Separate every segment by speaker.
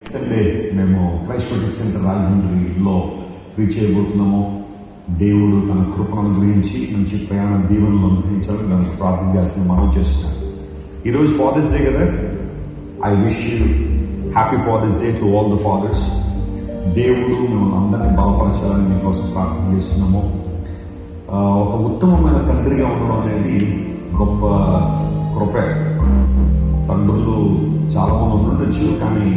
Speaker 1: Sunday మేము Christ worship centre రాజమండ్రిలో reach అయిపోతున్నాము. దేవుడు తన కృపను అనుగ్రహించి మంచి ప్రయాణ దీవెనలు అనుగ్రహించాలని దానికి ప్రార్థన చేస్తుంది. మనం చేస్తున్నాం. ఈరోజు ఫాదర్స్ డే కదా. I wish you happy Father's Day to all the fathers. దేవుడు మిమ్మల్ని అందరినీ బలపరచాలని మీకోసం ప్రార్థన చేస్తున్నాము. ఒక ఉత్తమమైన తండ్రిగా ఉండడం అనేది గొప్ప కృపే. తండ్రులు చాలామంది ఉండొచ్చు, కానీ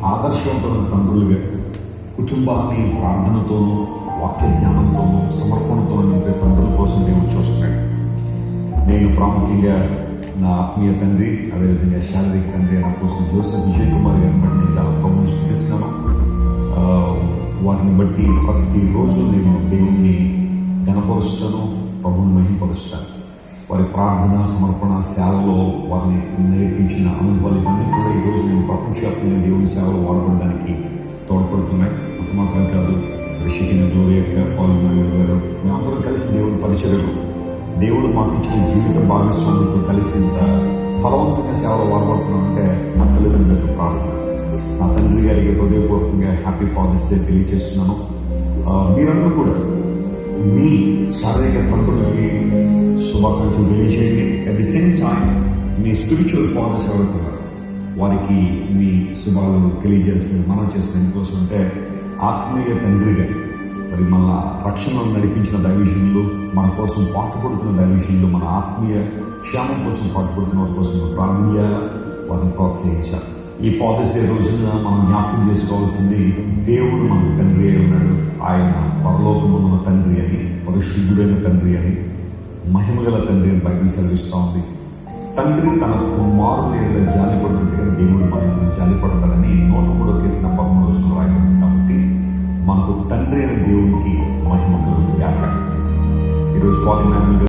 Speaker 1: ఆదర్శవంతమైన తండ్రులుగా కుటుంబాన్ని ప్రార్థనతోనూ వాక్య ధ్యానంతోనూ సమర్పణతో నింపే తండ్రుల కోసం దేవుడు చూస్తాడు. నేను ప్రాముఖ్యంగా నా ఆత్మీయ తండ్రి, అదేవిధంగా శారీరక తండ్రి నా కోసం జోసెఫ్ విజయ్ కుమార్ గారిని బట్టి నేను చాలా ప్రభుత్వం స్థుతిస్తున్నాను. వాటిని బట్టి ప్రతిరోజు నేను దేవుణ్ణి ఘనపరుస్తాను, ప్రభువుని మహిమపరుస్తాను. వారి ప్రార్థన సమర్పణ సేవలో వారిని నేర్పించిన అనుభవాలు ఇవన్నీ కూడా ఈరోజు నేను ప్రపంచవ్యాప్తంగా దేవుని సేవలో వాడబడడానికి తోడ్పడుతున్నాయి. అంత మాత్రం కాదు, రిషికిన గ్లోరియా పాల్ గారు మేమందరం కలిసి దేవుని పరిచర్యలు, దేవుడు మాకు ఇచ్చిన జీవిత భాగస్వామితో కలిసి ఇంత ఫలవంతంగా సేవలో వాడబడుతున్నామంటే నా తల్లిదండ్రులకు ప్రార్థన. నా తండ్రి గారికి హృదయపూర్వకంగా హ్యాపీ ఫాదర్స్ డే తెలియజేస్తున్నాను. మీరందరూ కూడా మీ శారీరక తండ్రులకి శుభాకాంక్షలు తెలియజేయండి. అట్ ది సేమ్ టైం మీ స్పిరిచువల్ ఫాదర్స్ ఎవరుతున్నారు వారికి మీ శుభాలు తెలియజేస్తుంది. మనం చేసిన ఎందుకోసం అంటే ఆత్మీయ తండ్రిగా మరి మన రక్షణను నడిపించిన దైవజనులు, మన కోసం పాటుపడుతున్న దైవజనులు, మన ఆత్మీయ క్షేమం కోసం పాటుపడుతున్న వారి కోసం ప్రార్థన చేయాలి, వారిని ప్రోత్సహించాలి. ఈ ఫాదర్స్ డే రోజున మనం జ్ఞాపకం చేసుకోవాల్సింది, దేవుడు మనకు తండ్రి అయి ఉన్నాడు. ఆయన పరలోకము మన తండ్రి అని, పరిశుద్ధుడైన తండ్రి అని, మహిమగల తండ్రి అని బైబిల్ సెలవిస్తూ ఉంది. తండ్రి తన కుమారుల జాలిపడినట్టుగా దేవుడు మన ఎందుకు జాలిపడతాడని 103వ కీర్తన 13వ రాయబడింది. కాబట్టి మనకు తండ్రి అయిన దేవునికి మహిమ కలుగును గాక. ఈరోజు